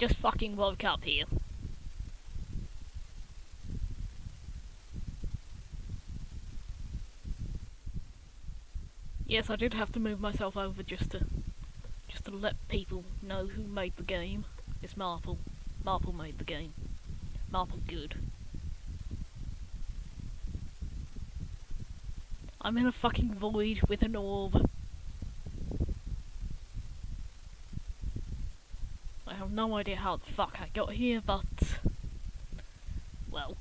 just fucking woke up here. Yes, I did have to move myself over just to let people know who made the game. It's Marple. Marple made the game. Marple good. I'm in a fucking void with an orb. I have no idea how the fuck I got here, but... well...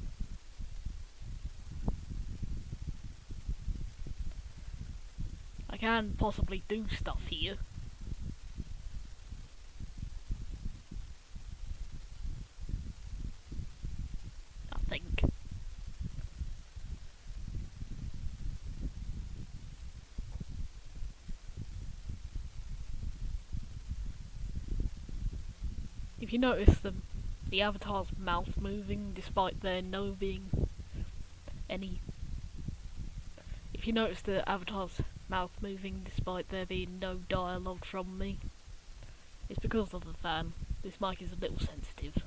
I can possibly do stuff here. I think. If you notice the avatar's mouth moving despite there no being any... If you notice the avatar's mouth moving despite there being no dialogue from me, it's because of the fan. This mic is a little sensitive.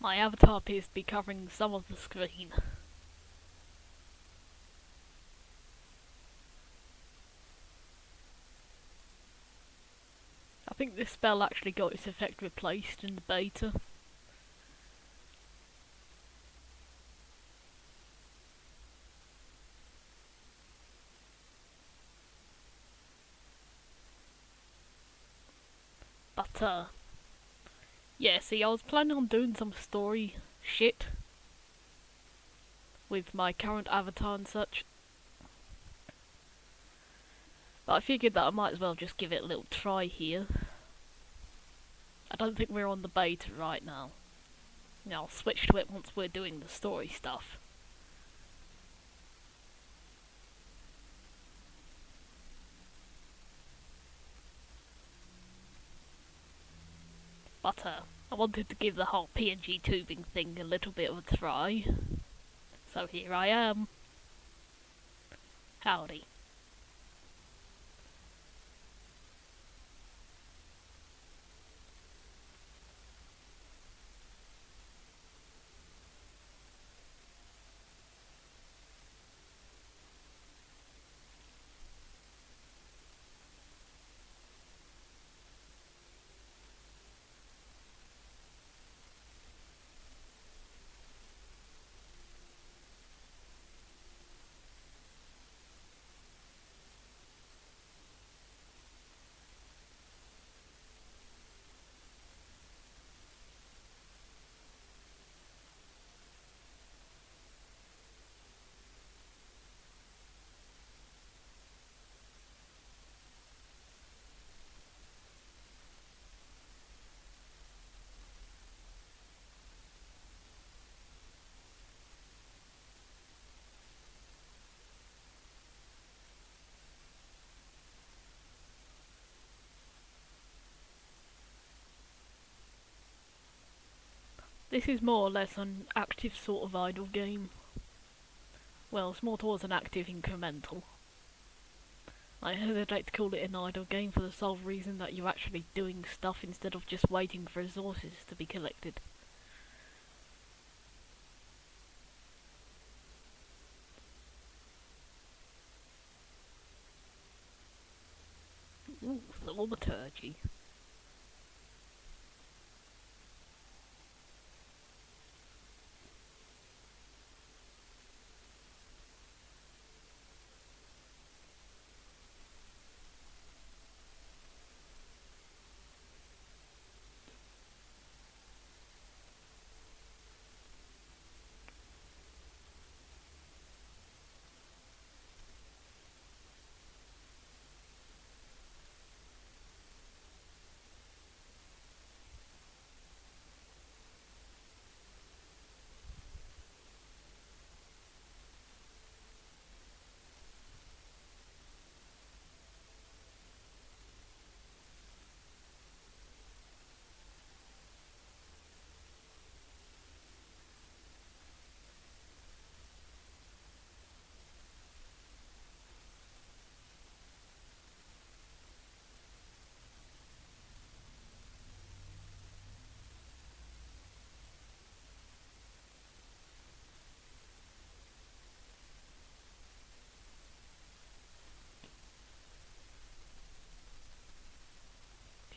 My avatar appears to be covering some of the screen. I think this spell actually got its effect replaced in the beta. But, yeah, see, I was planning on doing some story shit with my current avatar and such. But I figured that I might as well just give it a little try here. I don't think we're on the beta right now. I'll switch to it once we're doing the story stuff. But, I wanted to give the whole PNG tubing thing a little bit of a try. So here I am. Howdy. This is more or less an active sort of idle game. Well, it's more towards an active incremental. I hesitate to call it an idle game for the sole reason that you're actually doing stuff instead of just waiting for resources to be collected. Ooh, thaumaturgy.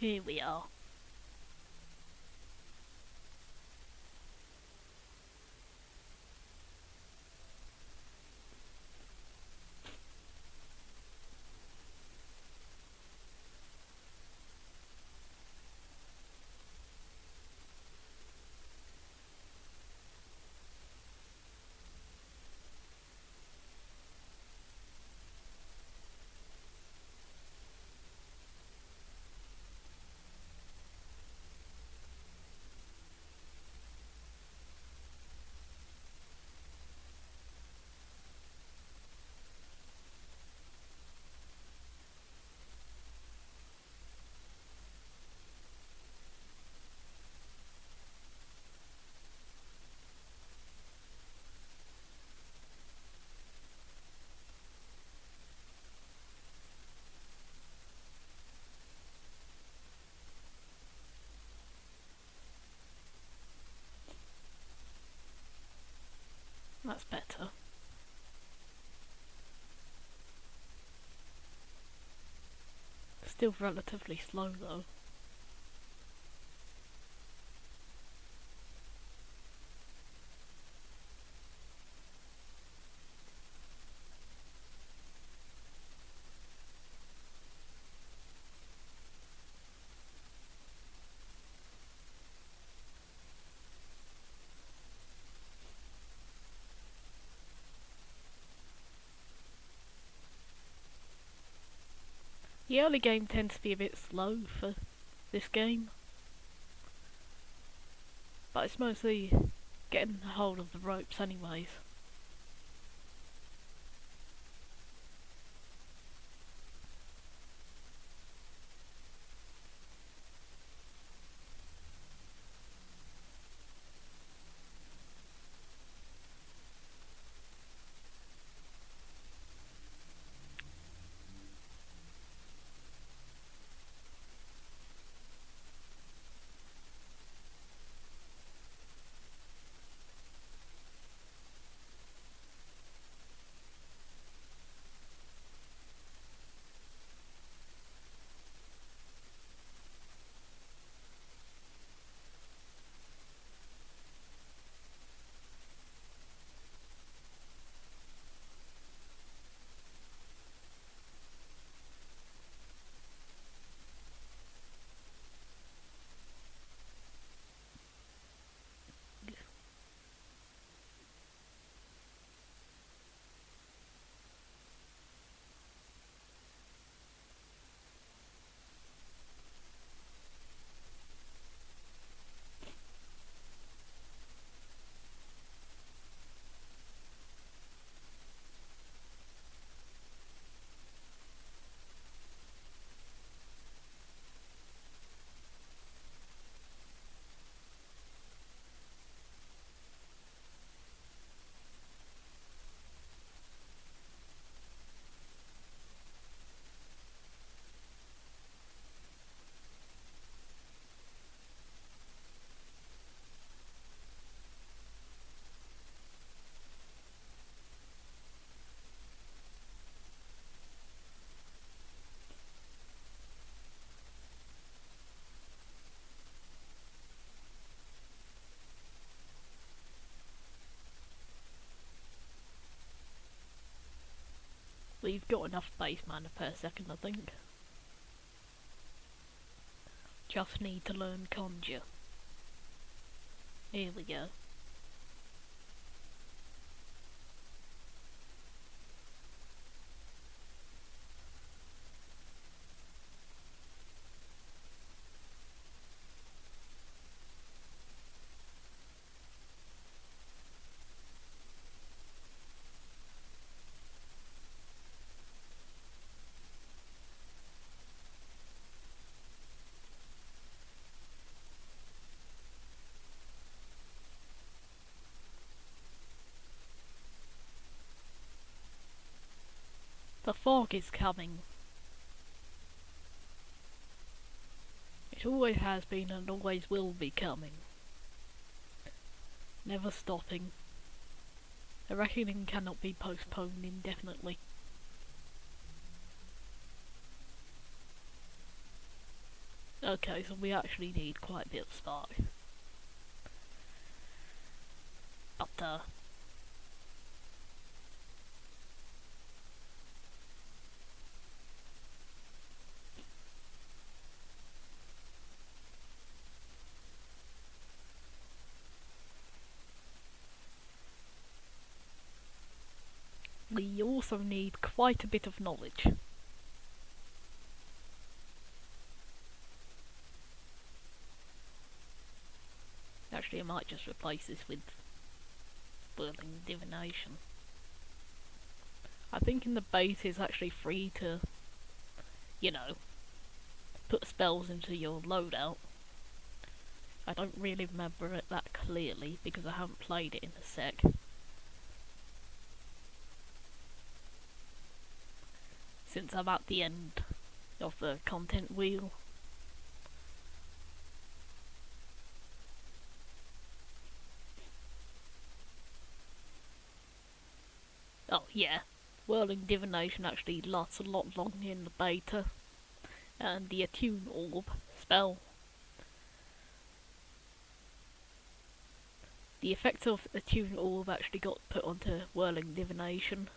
Here we are. That's better. Still relatively slow though. The early game tends to be a bit slow for this game, but it's mostly getting a hold of the ropes anyways. We've got enough base mana per second, I think. Just need to learn Conjure. Here we go. The fog is coming. It always has been and always will be coming. Never stopping. The reckoning cannot be postponed indefinitely. Okay, so we actually need quite a bit of spark. But we also need quite a bit of knowledge. Actually, I might just replace this with Whirling Divination. I think in the base it's actually free to, you know, put spells into your loadout. I don't really remember it that clearly because I haven't played it in a sec. Since I'm at the end of the content wheel. Oh yeah, Whirling Divination actually lasts a lot longer in the beta, and the Attune Orb spell. The effects of Attune Orb actually got put onto Whirling Divination.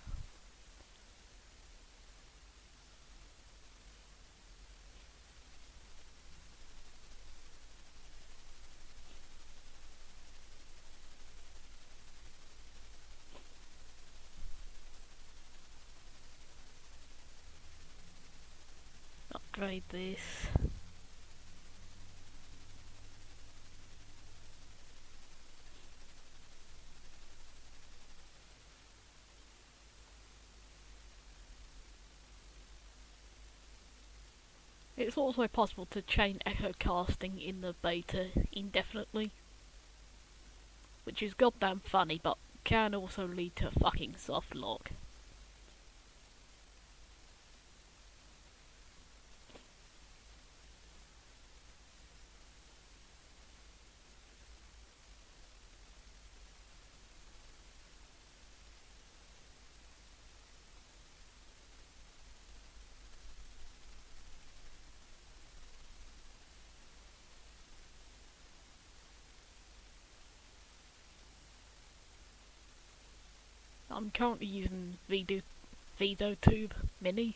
Upgrade this. It's also possible to chain echo casting in the beta indefinitely, which is goddamn funny, but can also lead to a fucking soft lock. I'm currently using VidoTube Mini.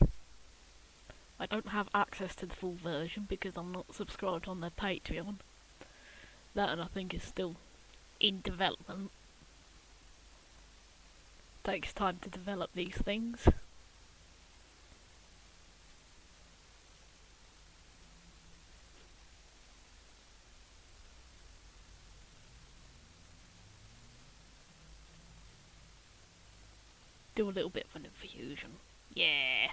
I don't have access to the full version because I'm not subscribed on their Patreon. That, and I think is still in development. Takes time to develop these things. Do a little bit of an infusion. Yeah.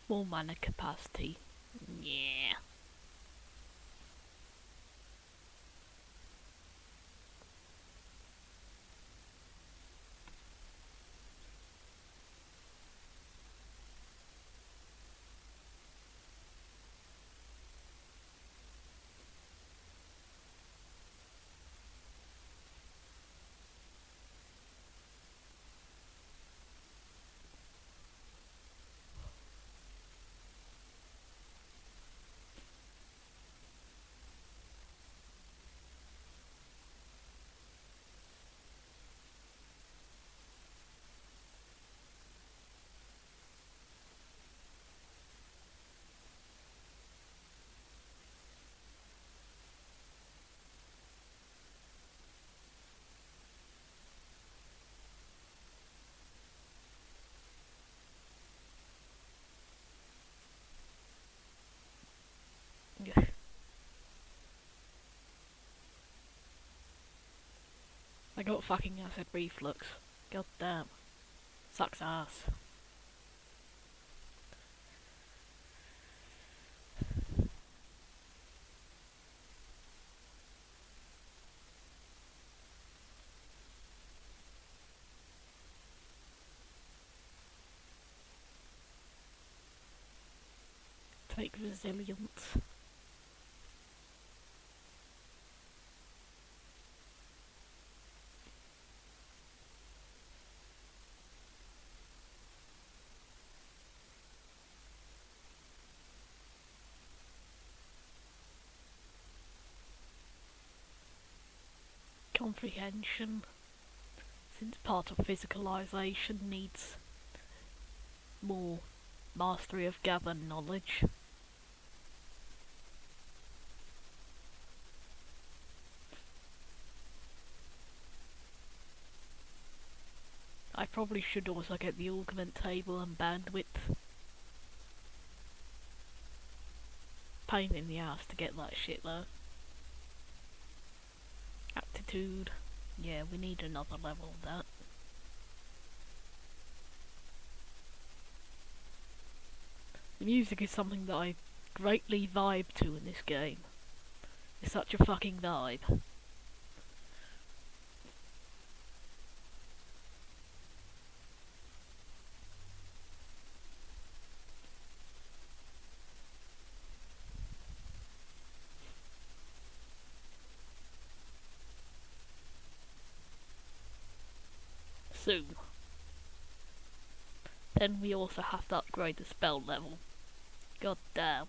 More mana capacity. Yeah. got fucking acid reflux. God damn. Sucks ass. Take resilience. Comprehension, since part of physicalization needs more mastery of gathered knowledge. I probably should also get the augment table and bandwidth. Pain in the ass to get that shit though. Aptitude. Yeah, we need another level of that. The music is something that I greatly vibe to in this game. It's such a fucking vibe. Soon. Then we also have to upgrade the spell level. God damn.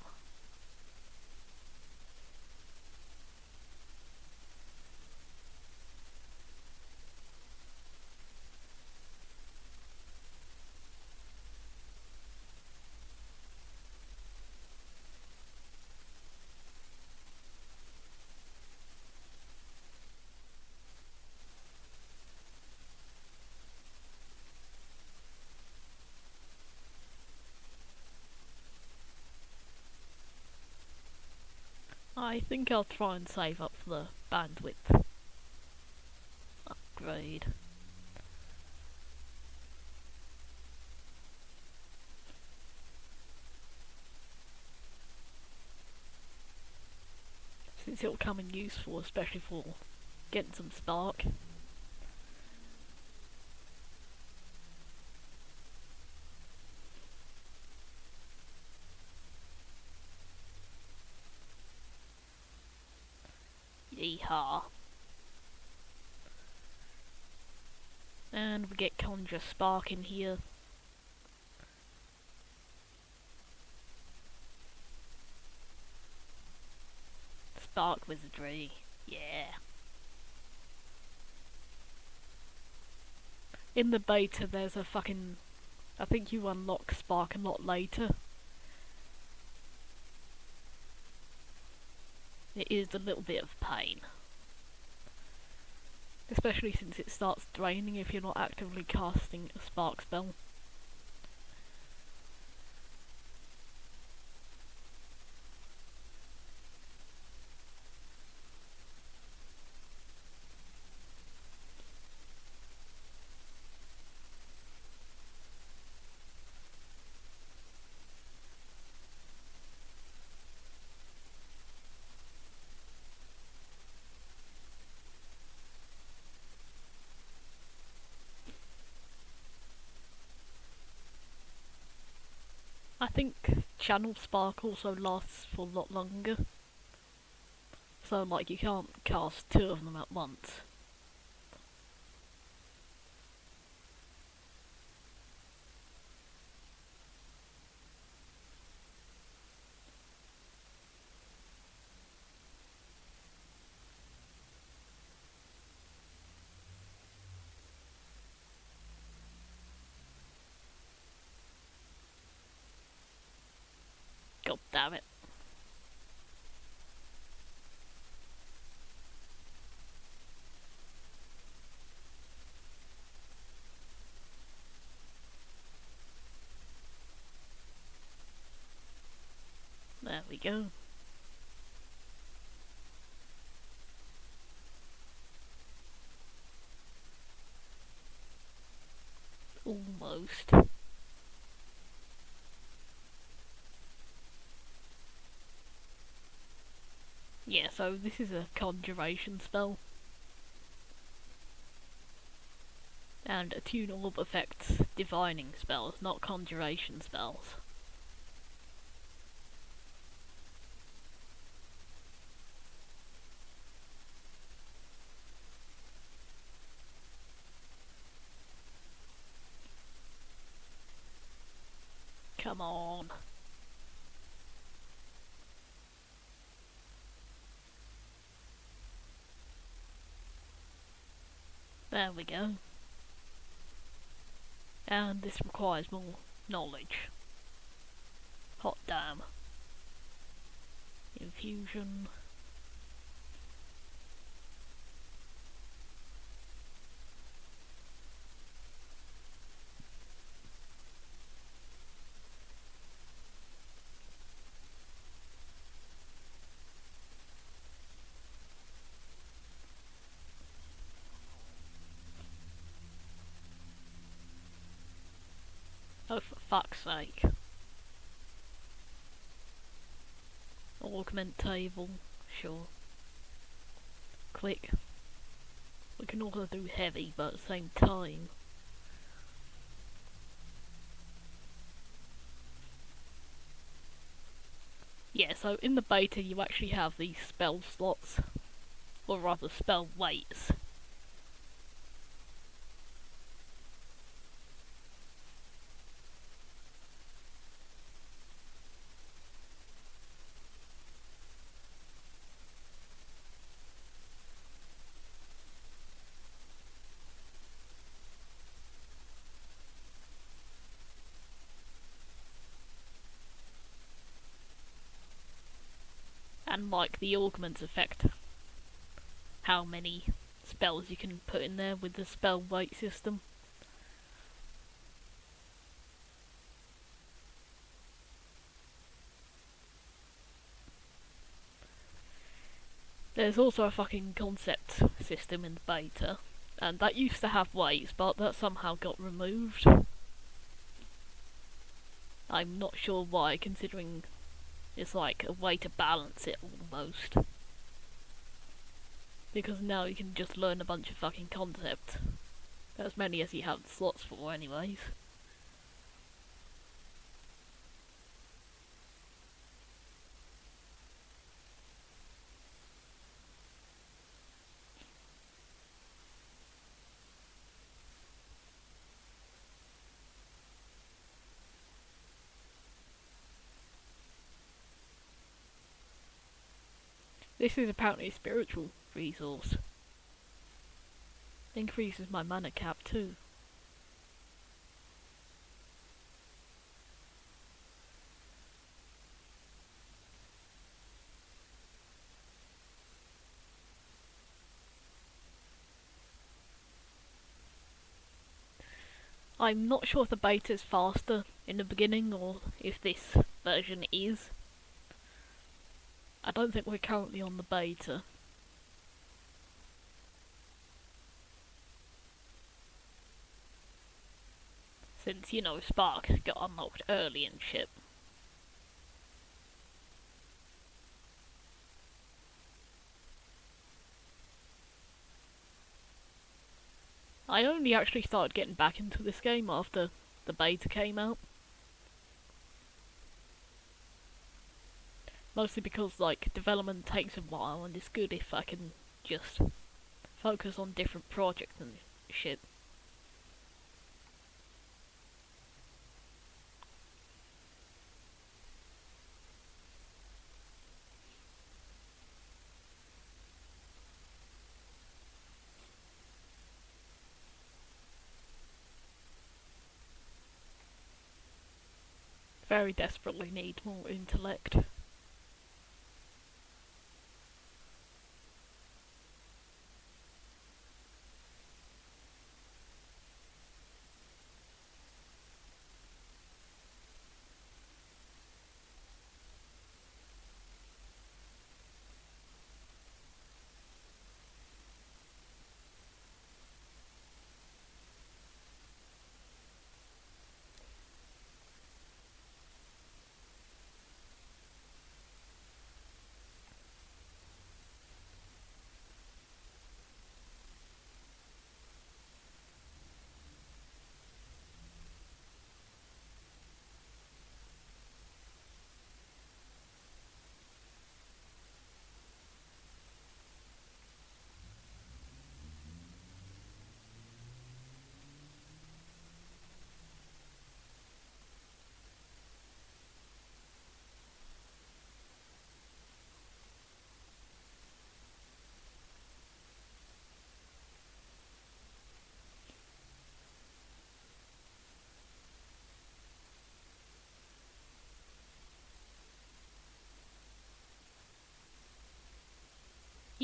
I think I'll try and save up for the bandwidth upgrade. Since it'll come in useful, especially for getting some spark. Yeehaw. And we get Conjure Spark in here. Spark Wizardry. Yeah. In the beta there's a fucking... I think you unlock Spark a lot later. It is a little bit of pain. Especially since it starts draining if you're not actively casting a spark spell. I think Channel Spark also lasts for a lot longer. So like you can't cast two of them at once. God damn it. There we go. Yeah, so this is a conjuration spell. And attune orb affects divining spells, not conjuration spells. Come on. There we go. And this requires more knowledge. Hot damn. Infusion. Oh, for fuck's sake. Augment table, sure. Click. We can also do heavy, but at the same time. Yeah, so in the beta you actually have these spell slots, or rather spell weights. And like the augments affect how many spells you can put in there with the spell weight system. There's also a fucking concept system in the beta, and that used to have weights, but that somehow got removed. I'm not sure why, considering it's like a way to balance it almost. Because now you can just learn a bunch of fucking concepts. As many as you have the slots for anyways. This is apparently a spiritual resource. Increases my mana cap too. I'm not sure if the beta is faster in the beginning or if this version is. I don't think we're currently on the beta. Since, you know, Spark got unlocked early and shit. I only actually started getting back into this game after the beta came out. Mostly because, like, development takes a while and it's good if I can just focus on different projects and shit. Very desperately need more intellect.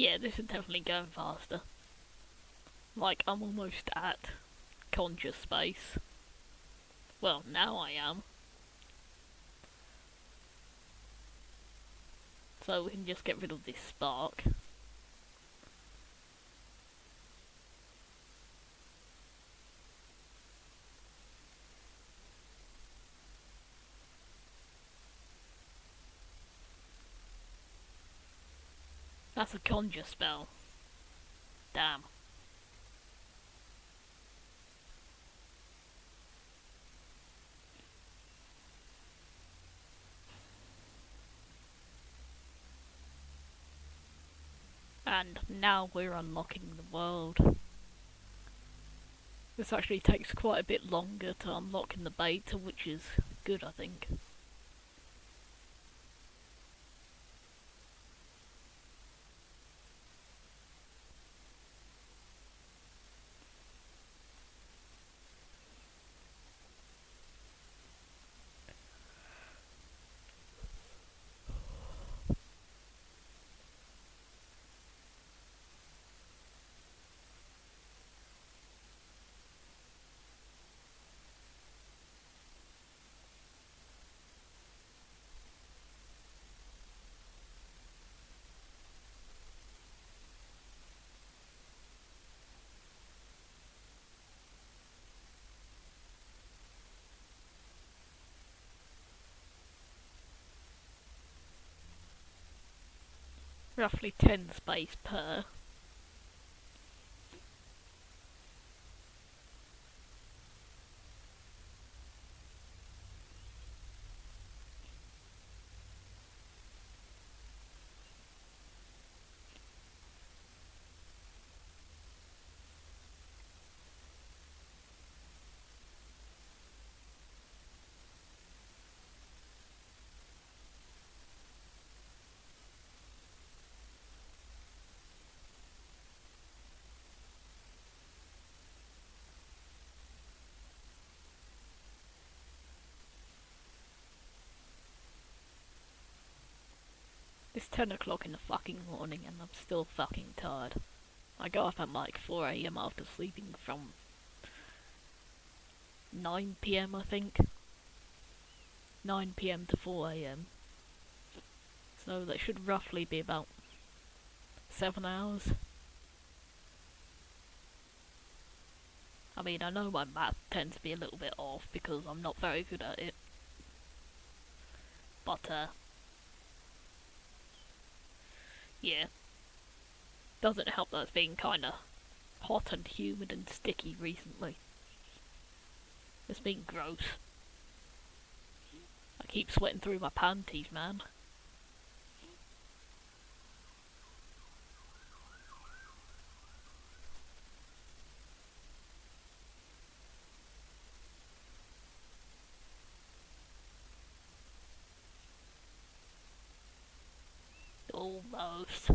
Yeah, this is definitely going faster. Like, I'm almost at conscious space. Well, now I am. So we can just get rid of this spark. That's a conjure spell. Damn. And now we're unlocking the world. This actually takes quite a bit longer to unlock in the beta, which is good, I think. Roughly 10 space per. It's 10 o'clock in the fucking morning and I'm still fucking tired. I got up at like 4 AM after sleeping from 9 PM, I think. 9 PM to 4 AM. So that should roughly be about 7 hours. I mean, I know my math tends to be a little bit off because I'm not very good at it. But, yeah. Doesn't help that it's been kinda hot and humid and sticky recently. It's been gross. I keep sweating through my panties, man. Almost.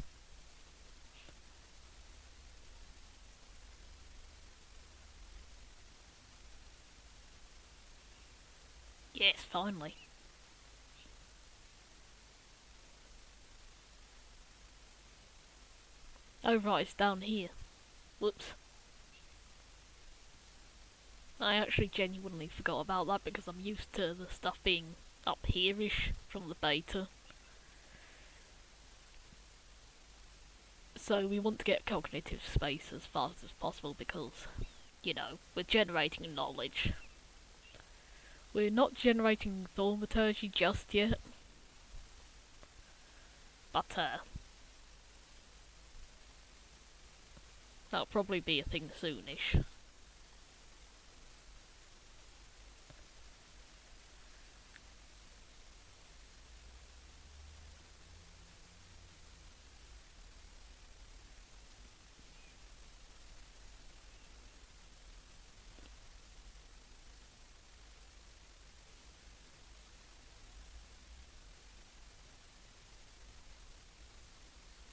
Yes, finally. Oh right, it's down here. Whoops. I actually genuinely forgot about that because I'm used to the stuff being up here-ish from the beta. So we want to get cognitive space as fast as possible because, you know, we're generating knowledge. We're not generating thaumaturgy just yet. But, that'll probably be a thing soonish.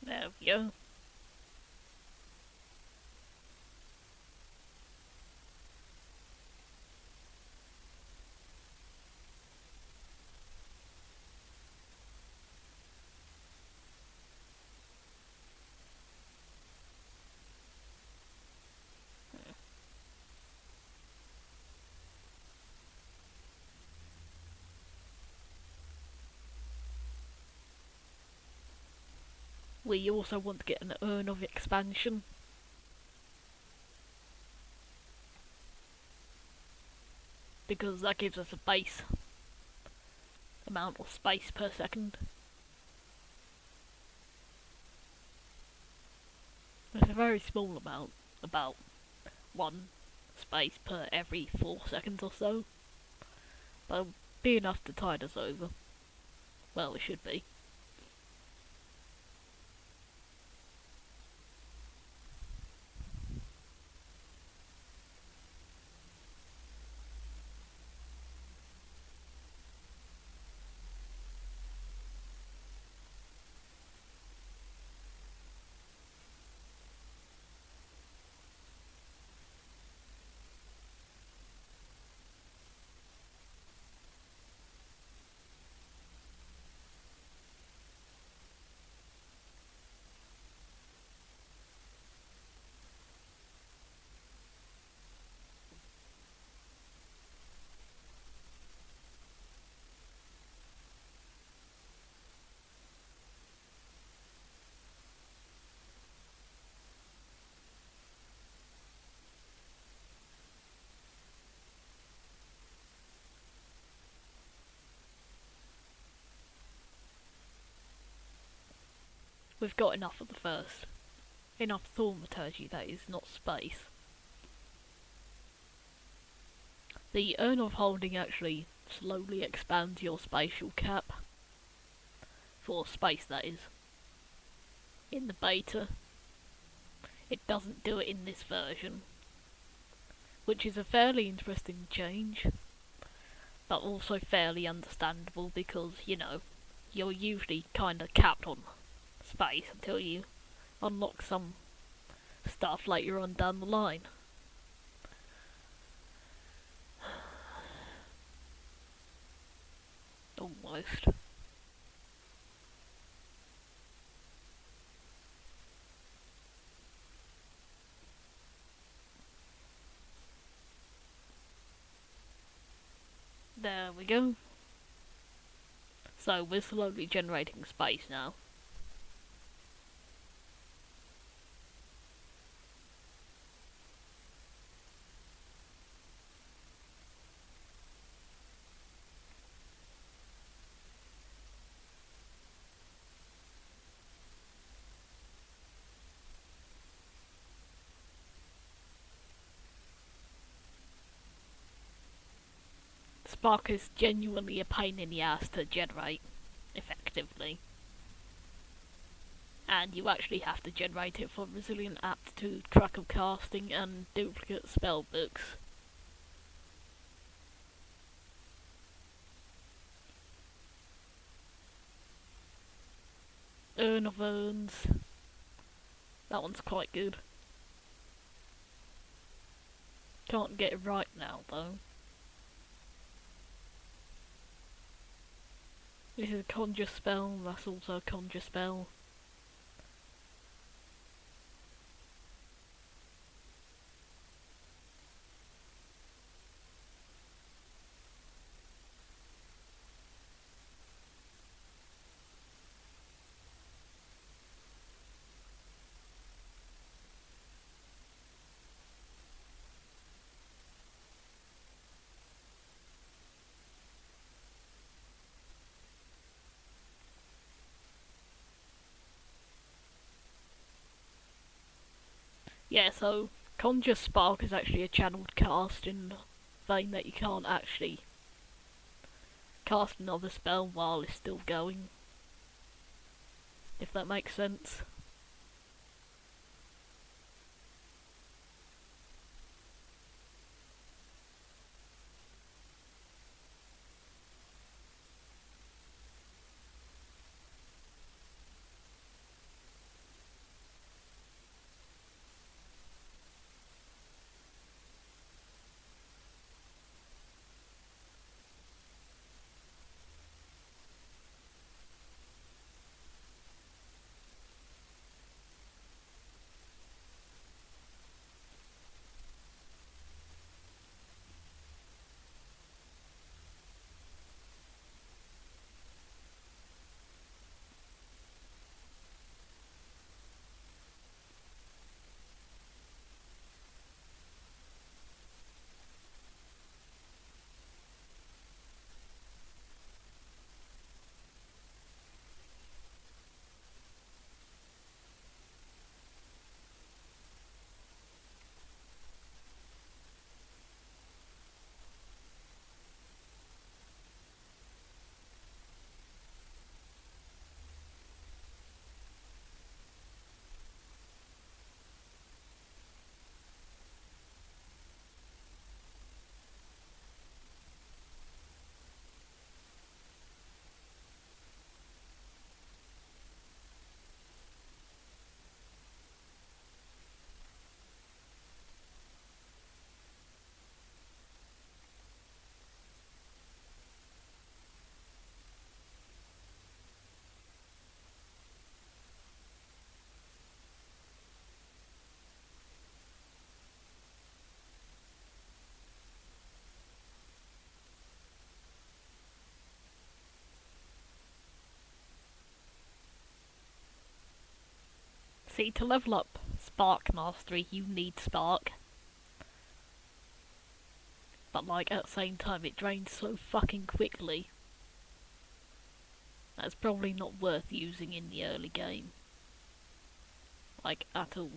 There we go. we also want to get an urn of expansion. Because that gives us a base amount of space per second. It's a very small amount, about 1 space per every 4 seconds or so. But it'll be enough to tide us over. Well, it should be. We've got enough of the first. Enough thaumaturgy, that is, not space. The Urn of Holding actually slowly expands your spatial cap. For space, that is. In the beta. It doesn't do it in this version. Which is a fairly interesting change. But also fairly understandable because, you know, you're usually kinda capped on space until you unlock some stuff later on down the line. Almost. There we go. So we're slowly generating space now. Spark is genuinely a pain in the ass to generate effectively. And you actually have to generate it for resilient aptitude, crackle casting, and duplicate spell books. Urn of Urns. That one's quite good. Can't get it right now though. This is a conjure spell, that's also a conjure spell. Yeah, so Conjure Spark is actually a channeled cast in the vein that you can't actually cast another spell while it's still going. If that makes sense. See, to level up Spark Mastery, you need Spark. But, like, at the same time, it drains so fucking quickly. That's probably not worth using in the early game. Like, at all.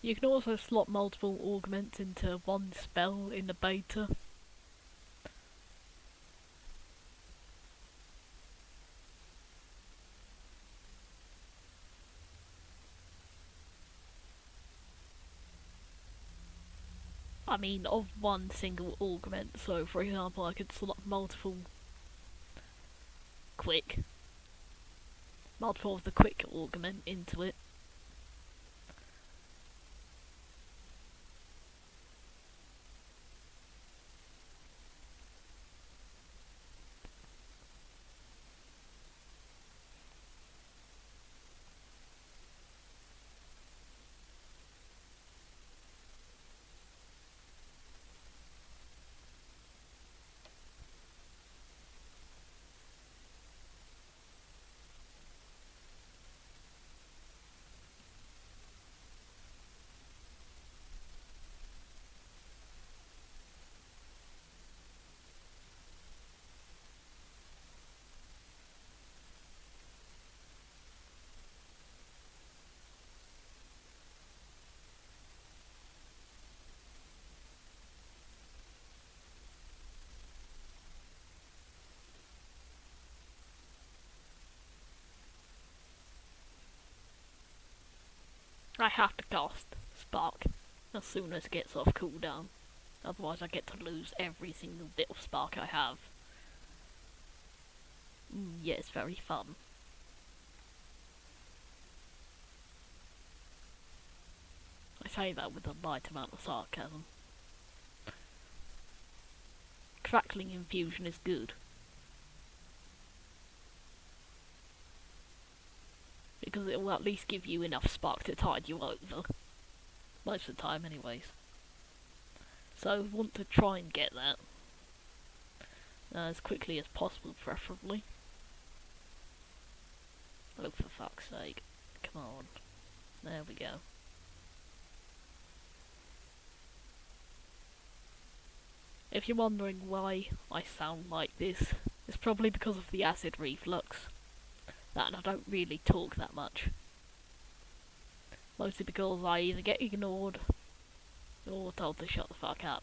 You can also slot multiple augments into one spell in the beta. I mean, of one single augment, so for example I could slot multiple of the quick augment into it. I have to cast Spark as soon as it gets off cooldown, otherwise I get to lose every single bit of Spark I have. Yeah, it's very fun. I say that with a light amount of sarcasm. Crackling infusion is good. Because it will at least give you enough spark to tide you over. Most of the time anyways. So I want to try and get that. As quickly as possible, preferably. Oh, for fuck's sake. Come on. There we go. If you're wondering why I sound like this, it's probably because of the acid reflux. That and I don't really talk that much. Mostly because I either get ignored or told to shut the fuck up.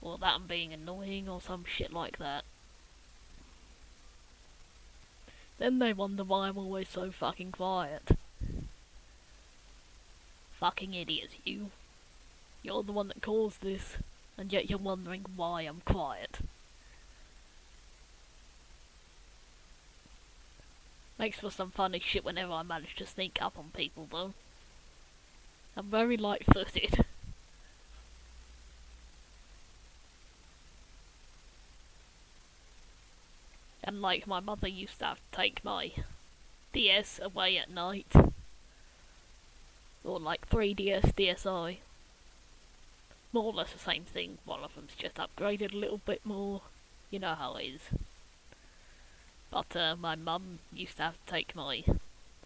Or that I'm being annoying or some shit like that. Then they wonder why I'm always so fucking quiet. Fucking idiots, you. You're the one that caused this, and yet you're wondering why I'm quiet. Makes for some funny shit whenever I manage to sneak up on people though. I'm very light-footed. And like my mother used to have to take my DS away at night. Or like 3DS DSi. More or less the same thing, one of them's just upgraded a little bit more. You know how it is. But my mum used to have to take my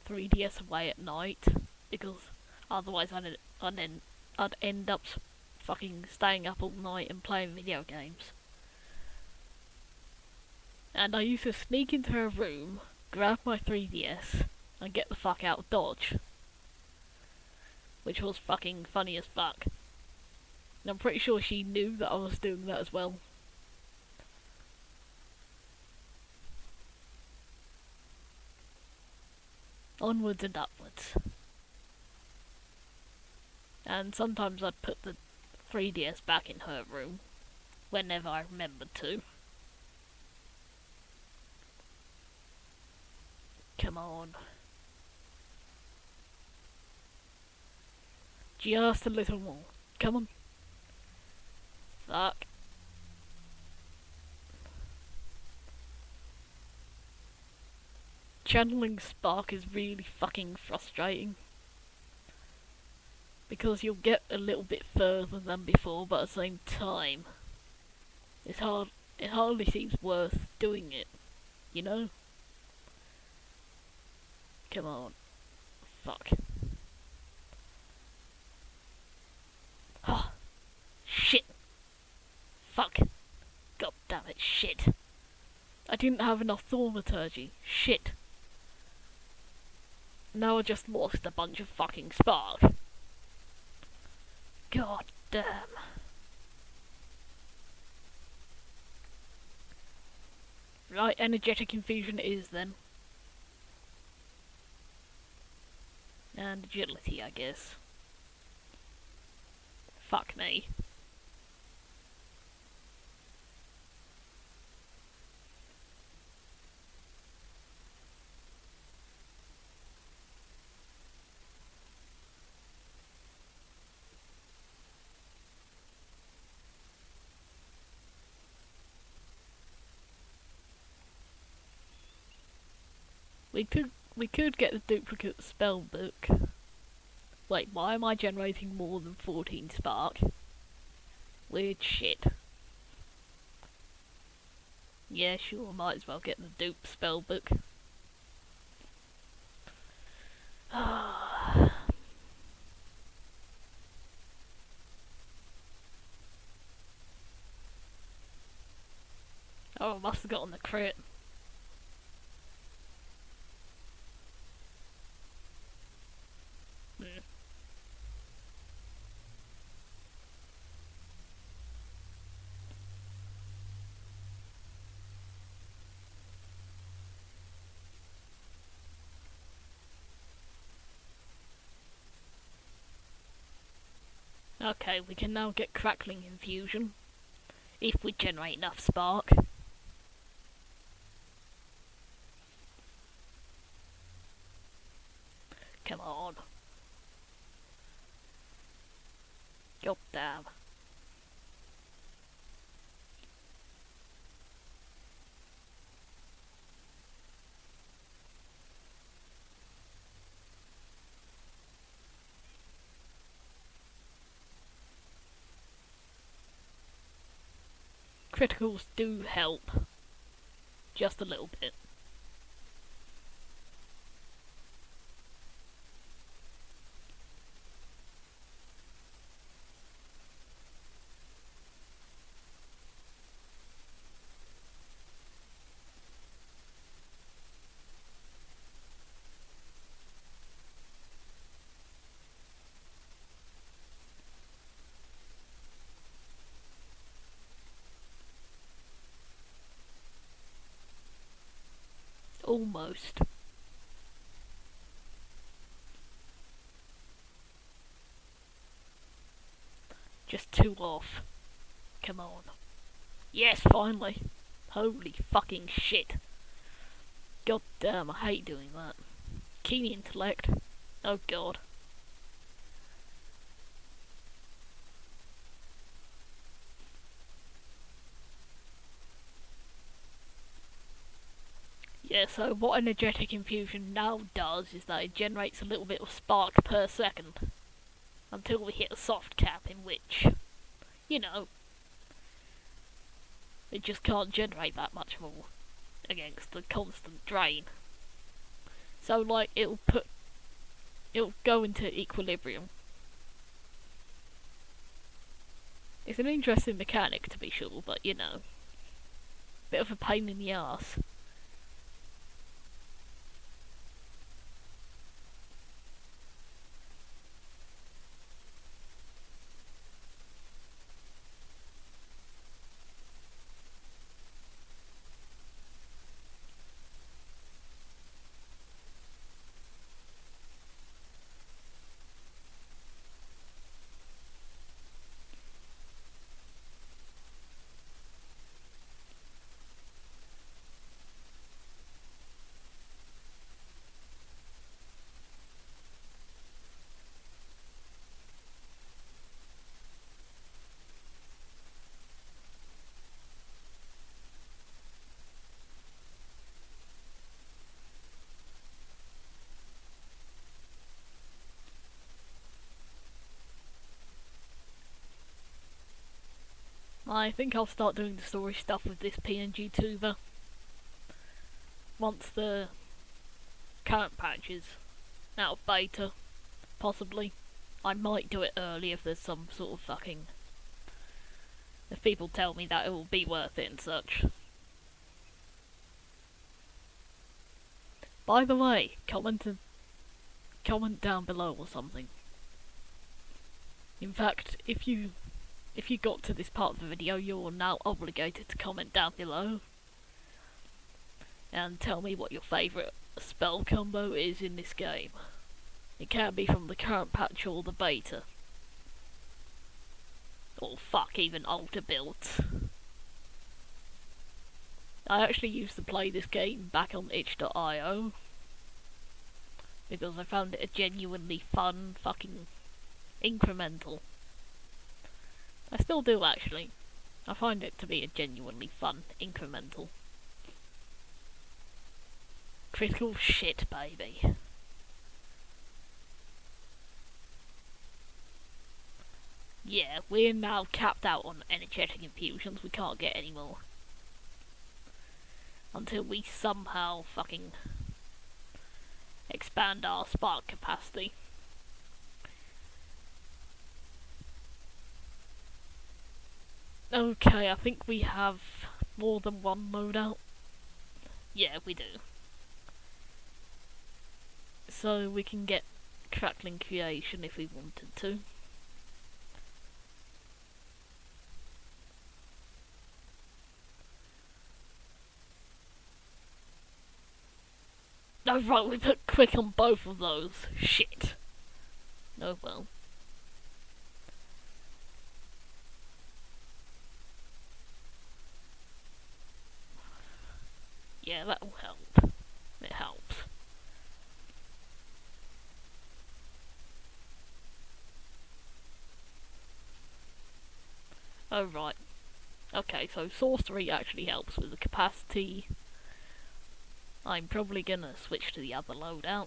3DS away at night because otherwise I'd end up fucking staying up all night and playing video games. And I used to sneak into her room, grab my 3DS, and get the fuck out of Dodge. Which was fucking funny as fuck. And I'm pretty sure she knew that I was doing that as well. Onwards and upwards. And sometimes I'd put the 3DS back in her room, whenever I remembered to. Come on. Just a little more. Come on. Fuck. Channeling Spark is really fucking frustrating. Because you'll get a little bit further than before, but at the same time, it hardly seems worth doing it, you know? Come on. Fuck. Oh, shit. Fuck. God damn it, shit. I didn't have enough thaumaturgy. Shit. Now I just lost a bunch of fucking spark. God damn. Right, energetic infusion it is then. And agility, I guess. Fuck me. We could get the duplicate spell book. Wait, why am I generating more than 14 spark? Weird shit. Yeah, sure, might as well get the dupe spell book. Oh, I must have gotten the crit. Okay, we can now get crackling infusion. If we generate enough spark. Come on. God damn. Criticals do help. Just a little bit. Almost. Just 2 off. Come on. Yes, finally. Holy fucking shit. God damn, I hate doing that. Keen intellect. Oh god. Yeah, so what energetic infusion now does is that it generates a little bit of spark per second. Until we hit a soft cap in which, you know, it just can't generate that much more. against the constant drain. So like it'll go into equilibrium. It's an interesting mechanic to be sure, but you know, bit of a pain in the arse. I think I'll start doing the story stuff with this PNG tuber once the current patch is out of beta, possibly. I might do it early if there's some sort of fucking... if people tell me that it will be worth it and such. By the way, comment down below or something. In fact, if you got to this part of the video, you're now obligated to comment down below and tell me what your favourite spell combo is in this game. It can be from the current patch or the beta. Or fuck, even older builds. I actually used to play this game back on itch.io because I found it a genuinely fun fucking incremental. I still do actually. I find it to be a genuinely fun incremental. Critical shit, baby. Yeah, we're now capped out on energetic infusions. We can't get any more. Until we somehow fucking expand our spark capacity. Okay, I think we have more than one loadout. Yeah, we do. So we can get crackling creation if we wanted to. Oh right, we put quick on both of those. Shit. Oh well. Yeah, that will help. It helps. Oh right. Okay, so sorcery actually helps with the capacity. I'm probably gonna switch to the other loadout.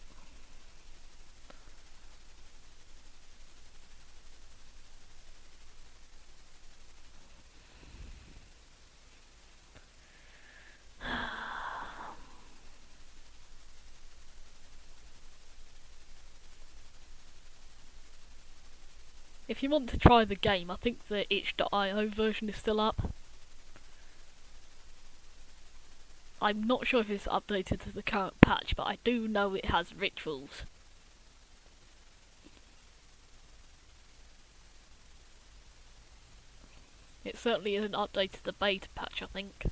If you want to try the game, I think the itch.io version is still up. I'm not sure if it's updated to the current patch, but I do know it has rituals. It certainly isn't updated to the beta patch, I think.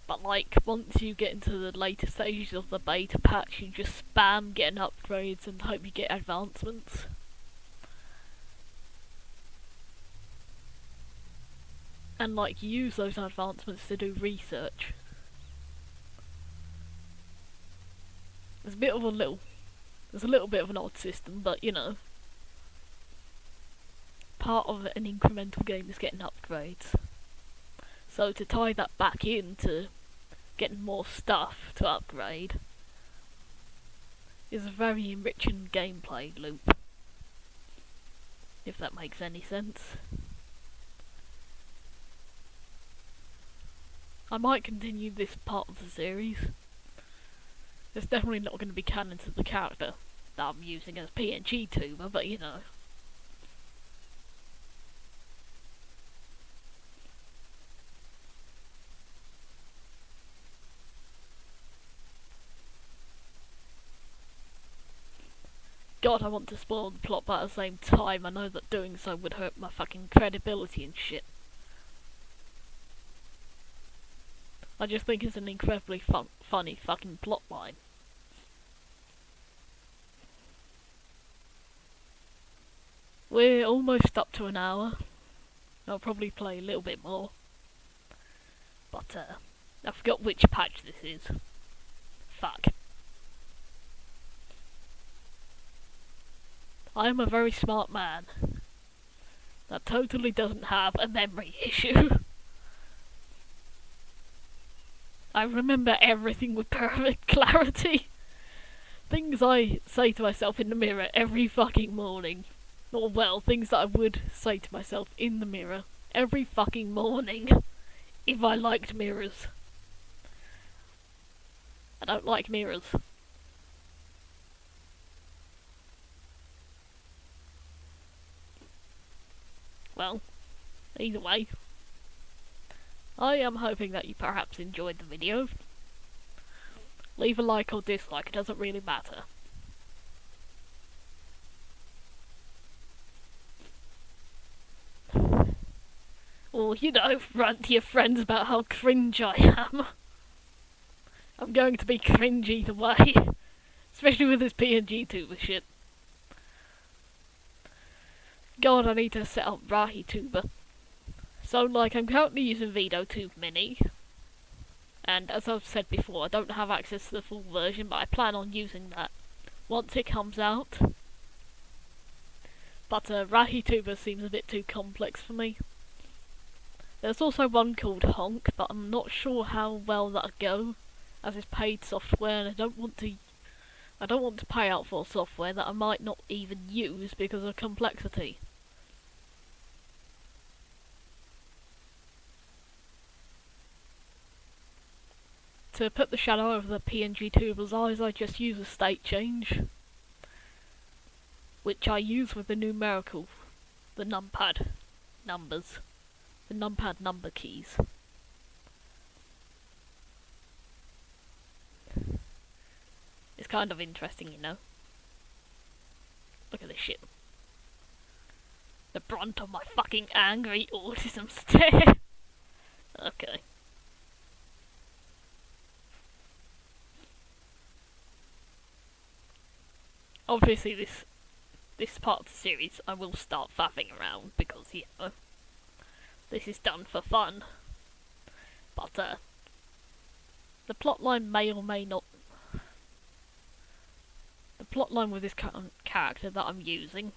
But like, once you get into the later stages of the beta patch, you just spam getting upgrades and hope you get advancements. And like, use those advancements to do research. There's a little bit of an odd system, but you know. Part of an incremental game is getting upgrades. So to tie that back into getting more stuff to upgrade, is a very enriching gameplay loop, if that makes any sense. I might continue this part of the series. It's definitely not going to be canon to the character that I'm using as PNG tuber, but you know. God, I want to spoil the plot, but at the same time I know that doing so would hurt my fucking credibility and shit. I just think it's an incredibly funny fucking plotline. We're almost up to an hour. I'll probably play a little bit more. But, I forgot which patch this is. Fuck. I am a very smart man that totally doesn't have a memory issue. I remember everything with perfect clarity. Things I say to myself in the mirror every fucking morning. Or well, things that I would say to myself in the mirror every fucking morning if I liked mirrors. I don't like mirrors. Well, either way, I am hoping that you perhaps enjoyed the video. Leave a like or dislike, it doesn't really matter. Or, you know, rant to your friends about how cringe I am. I'm going to be cringe either way. Especially with this PNG tuber shit. God, I need to set up RahiTuber. So, like, I'm currently using VideoTube Mini. And as I've said before, I don't have access to the full version, but I plan on using that once it comes out. But RahiTuber seems a bit too complex for me. There's also one called Honk, but I'm not sure how well that'll go, as it's paid software, and I don't want to pay out for software that I might not even use because of complexity. To put the shadow over the PNG tuber's eyes, I just use a state change, which I use with the numerical, the numpad numbers. The numpad number keys. It's kind of interesting, you know. Look at this shit. The brunt of my fucking angry autism stare. Okay. Obviously this part of the series I will start faffing around because, you know, this is done for fun. But, the plotline may or may not... The plotline with this character that I'm using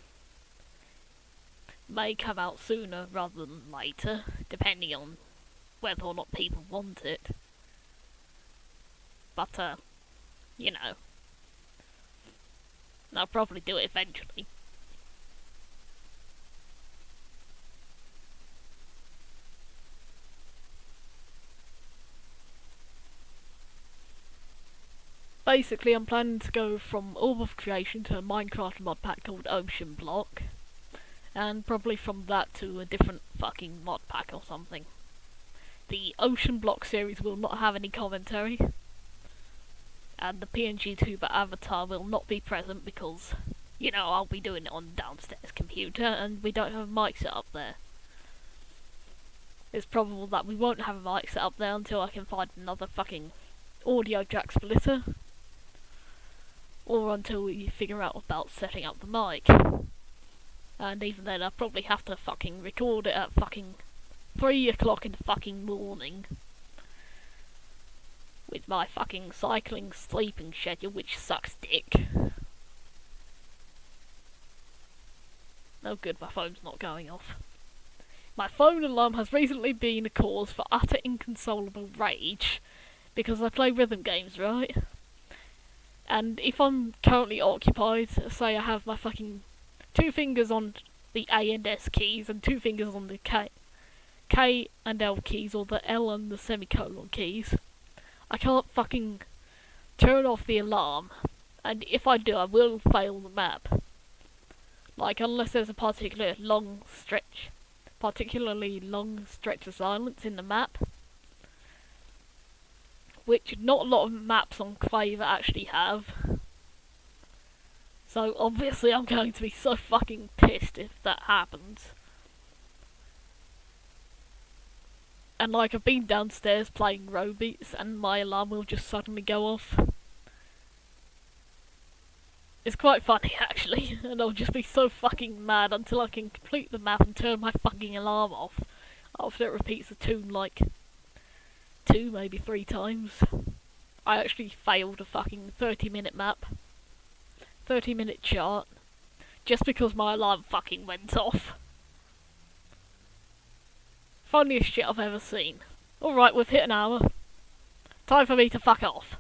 may come out sooner rather than later, depending on whether or not people want it. But, you know, I'll probably do it eventually. Basically, I'm planning to go from Orb of Creation to a Minecraft mod pack called Ocean Block, and probably from that to a different fucking mod pack or something. The Ocean Block series will not have any commentary, and the PNG tuber avatar will not be present because, you know, I'll be doing it on the downstairs computer and we don't have a mic set up there. It's probable that we won't have a mic set up there until I can find another fucking audio jack splitter, or until we figure out about setting up the mic. And even then I'll probably have to fucking record it at fucking 3 o'clock in the fucking morning. With my fucking cycling sleeping schedule, which sucks dick. No good, my phone's not going off. My phone alarm has recently been a cause for utter inconsolable rage, because I play rhythm games, right? And if I'm currently occupied, say I have my fucking 2 fingers on the A and S keys and 2 fingers on the K and L keys, or the L and the semicolon keys, I can't fucking turn off the alarm. And if I do, I will fail the map. Like, unless there's a particularly long stretch of silence in the map, which not a lot of maps on Quaver actually have. So obviously I'm going to be so fucking pissed if that happens. And like, I've been downstairs playing Robeats and my alarm will just suddenly go off. It's quite funny actually, and I'll just be so fucking mad until I can complete the map and turn my fucking alarm off after it repeats the tune like 2, maybe 3 times. I actually failed a fucking 30-minute map, 30-minute chart, just because my alarm fucking went off. Funniest shit I've ever seen. Alright, we've hit an hour. Time for me to fuck off.